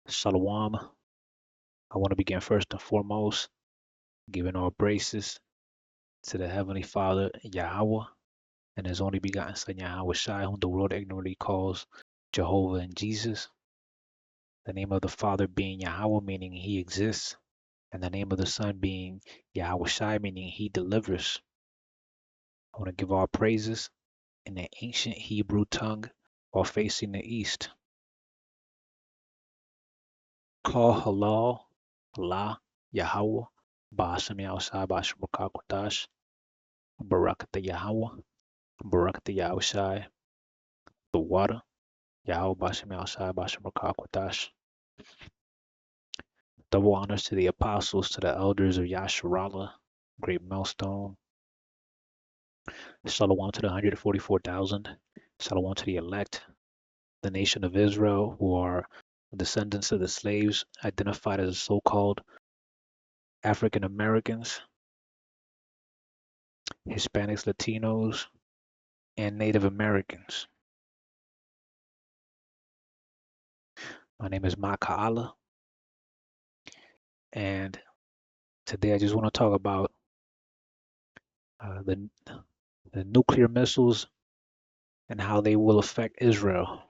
Shalom. I want to begin first and foremost giving all praises to the Heavenly Father, Yahweh, and His only begotten Son, Yahweh Shai, whom the world ignorantly calls Jehovah and Jesus. The name of the Father being Yahweh, meaning He exists, and the name of the Son being Yahweh Shai, meaning He delivers. I want to give all praises in the ancient Hebrew tongue while facing the east. Call halal, Allah, Yahweh, Ba'ashem Yahushai, Ba'ashem Rakakwadash, Barakatah Yahweh, Barakatah Yahushai, the water, Yahweh Ba'ashem Yahushai, Ba'ashem Rakakwadash. Double honors to the apostles, to the elders of Yasharala, Greatmillstone. Shalom to the 144,000. Shalom to the elect, the nation of Israel, who are descendants of the slaves identified as so-called African Americans, Hispanics, Latinos, and Native Americans. My name is Maka'ala, and today I just want to talk about the nuclear missiles and how they will affect Israel.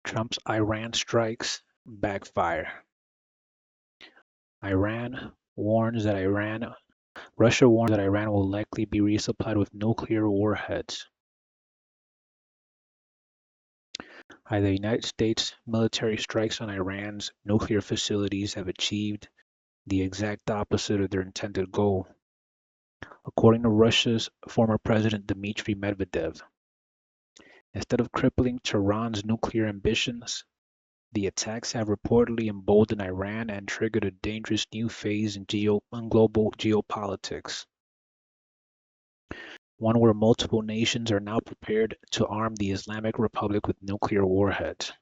Trump's Iran strikes backfire. Russia warns that Iran will likely be resupplied with nuclear warheads. The United States military strikes on Iran's nuclear facilities have achieved the exact opposite of their intended goal. According to Russia's former president Dmitry Medvedev, instead of crippling Tehran's nuclear ambitions, the attacks have reportedly emboldened Iran and triggered a dangerous new phase in global geopolitics, one where multiple nations are now prepared to arm the Islamic Republic with nuclear warheads.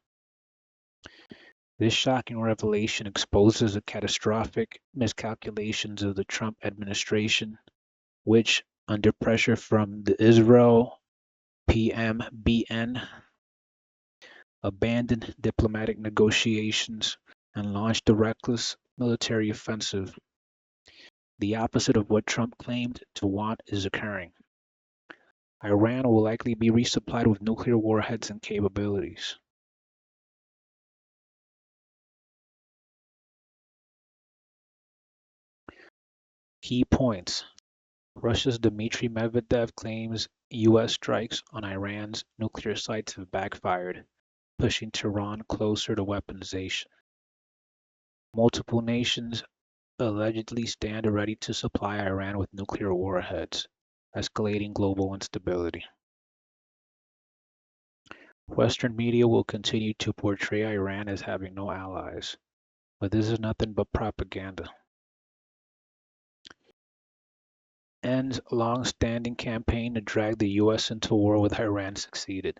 This shocking revelation exposes the catastrophic miscalculations of the Trump administration, which, under pressure from the Israel PMBN, abandoned diplomatic negotiations and launched a reckless military offensive. The opposite of what Trump claimed to want is occurring. Iran will likely be resupplied with nuclear warheads and capabilities. Key points. Russia's Dmitry Medvedev claims U.S. strikes on Iran's nuclear sites have backfired, pushing Tehran closer to weaponization. Multiple nations allegedly stand ready to supply Iran with nuclear warheads, escalating global instability. Western media will continue to portray Iran as having no allies, but this is nothing but propaganda. Ends long-standing campaign to drag the U.S. into war with Iran succeeded,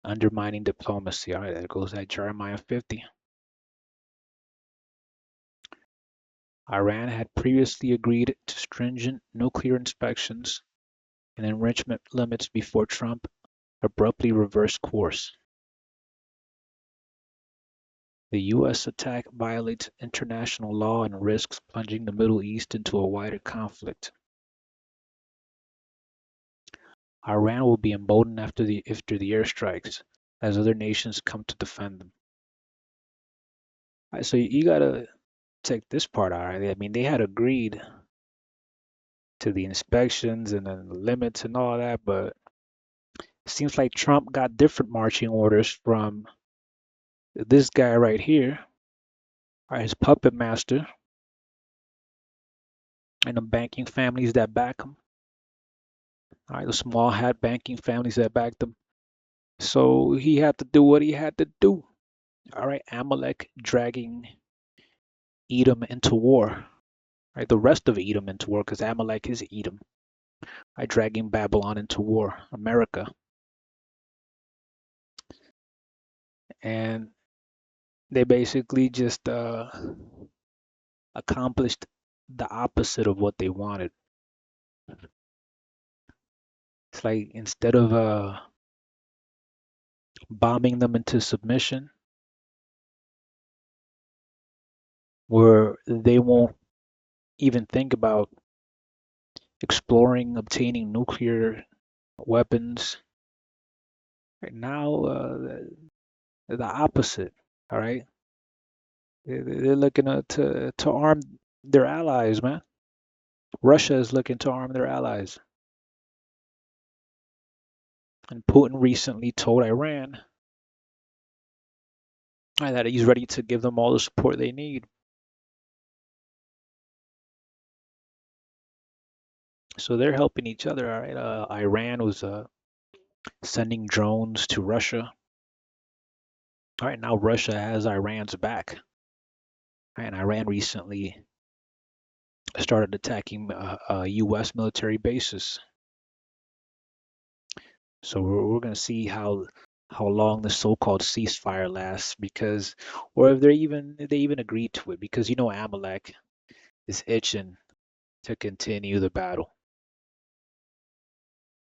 undermining diplomacy. All right, there goes that Jeremiah 50. Iran had previously agreed to stringent nuclear inspections and enrichment limits before Trump abruptly reversed course. The U.S. attack violates international law and risks plunging the Middle East into a wider conflict. Iran will be emboldened after the airstrikes, as other nations come to defend them. All right, so you gotta take this part out. Right? I mean, they had agreed to the inspections and then the limits and all that, but it seems like Trump got different marching orders from this guy right here, his puppet master, and the banking families that back him. All right, the small hat banking families that backed him. So he had to do what he had to do. All right, Amalek dragging Edom into war. Right, the rest of Edom into war, because Amalek is Edom. Right, dragging Babylon into war, America. And they basically just accomplished the opposite of what they wanted. It's like instead of bombing them into submission, where they won't even think about exploring, obtaining nuclear weapons. Right now, the opposite. All right, they're looking to arm their allies, man. Russia is looking to arm their allies, and Putin recently told Iran that he's ready to give them all the support they need. So they're helping each other. All right, Iran was sending drones to Russia. All right, now Russia has Iran's back. And Iran recently started attacking U.S. military bases. So we're going to see how long the so-called ceasefire lasts, because, or if they even agreed to it, because Amalek is itching to continue the battle.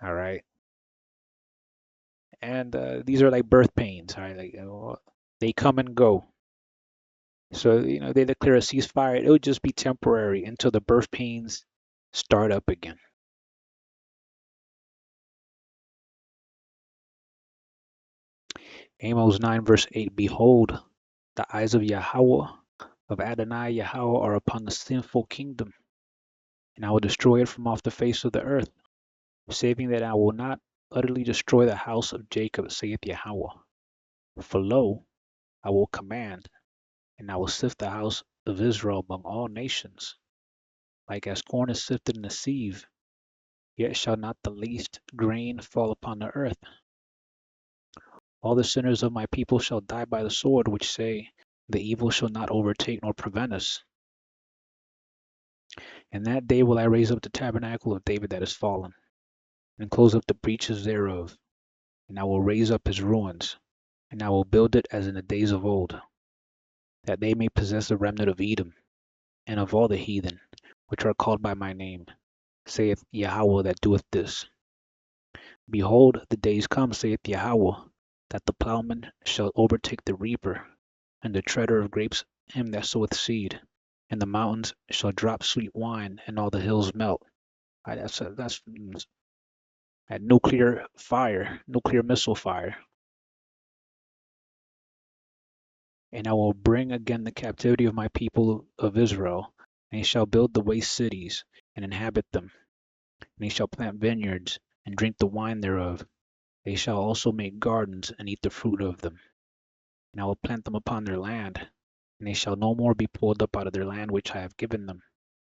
All right, and these are like birth pains. All right, like they come and go. So they declare a ceasefire. It'll just be temporary until the birth pains start up again. Amos 9 verse 8. Behold, the eyes of Yahweh, of Adonai Yahweh, are upon the sinful kingdom, and I will destroy it from off the face of the earth, saving that I will not utterly destroy the house of Jacob, saith Yahweh. For lo, I will command, and I will sift the house of Israel among all nations, like as corn is sifted in a sieve, yet shall not the least grain fall upon the earth. All the sinners of my people shall die by the sword, which say, the evil shall not overtake nor prevent us. In that day will I raise up the tabernacle of David that is fallen, and close up the breaches thereof, and I will raise up his ruins, and I will build it as in the days of old, that they may possess the remnant of Edom, and of all the heathen, which are called by my name, saith Yahweh that doeth this. Behold, the days come, saith Yahweh, that the plowman shall overtake the reaper, and the treader of grapes him that soweth seed, and the mountains shall drop sweet wine, and all the hills melt. That's at nuclear fire, nuclear missile fire. And I will bring again the captivity of my people of Israel, and they shall build the waste cities, and inhabit them. And they shall plant vineyards, and drink the wine thereof. They shall also make gardens, and eat the fruit of them. And I will plant them upon their land, and they shall no more be pulled up out of their land which I have given them,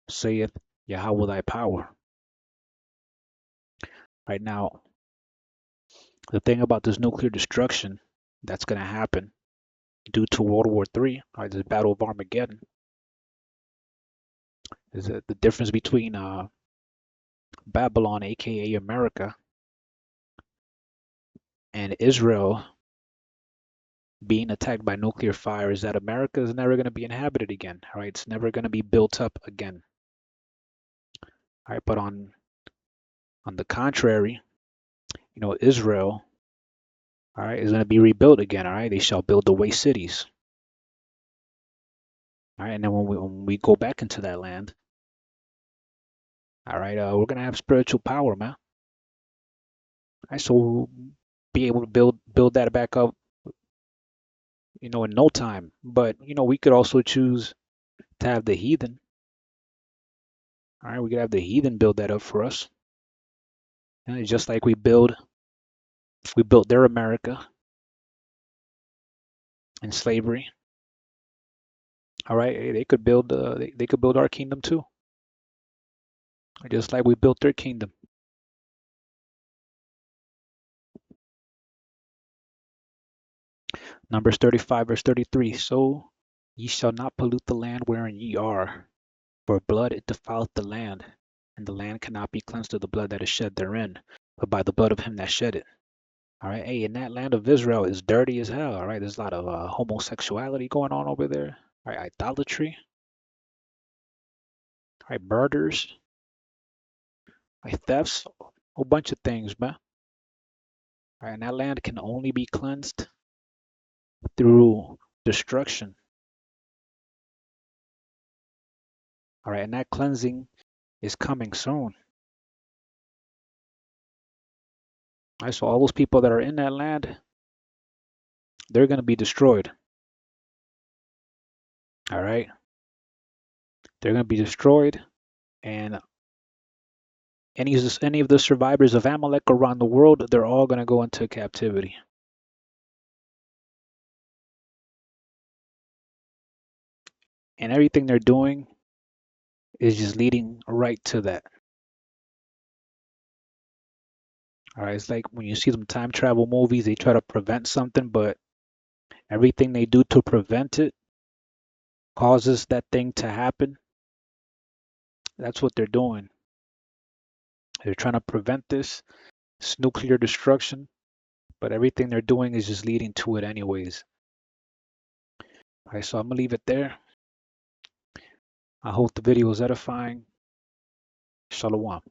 saith Yahweh thy power. Right now, the thing about this nuclear destruction that's going to happen due to World War III, or this Battle of Armageddon, is that the difference between Babylon, aka America, and Israel being attacked by nuclear fire is that America is never going to be inhabited again. All right, it's never going to be built up again. All right, but on the contrary, Israel, all right, is going to be rebuilt again. All right, they shall build the waste cities. All right, and then when we go back into that land, all right, we're going to have spiritual power, man. All right, so we'll be able to build that back up, in no time. But we could also choose to have the heathen. All right, we could have the heathen build that up for us. And it's just like we built their America in slavery. All right, they could build they could build our kingdom too, just like we built their kingdom. Numbers 35 verse 33. So ye shall not pollute the land wherein ye are, for blood it defileth the land, and the land cannot be cleansed of the blood that is shed therein, but by the blood of him that shed it. All right, hey, in that land of Israel is dirty as hell. All right, there's a lot of homosexuality going on over there. All right, idolatry. All right, murders. All right, thefts. whole bunch of things, man. All right, and that land can only be cleansed through destruction. All right, and that cleansing is coming soon. All right, so all those people that are in that land, they're going to be destroyed. All right, they're going to be destroyed, and any of the survivors of Amalek around the world, they're all going to go into captivity. And everything they're doing is just leading right to that. All right, it's like when you see them time travel movies, they try to prevent something, but everything they do to prevent it causes that thing to happen. That's what they're doing. They're trying to prevent this nuclear destruction, but everything they're doing is just leading to it anyways. All right, so I'm gonna leave it there. I hope the video was edifying. Shalom.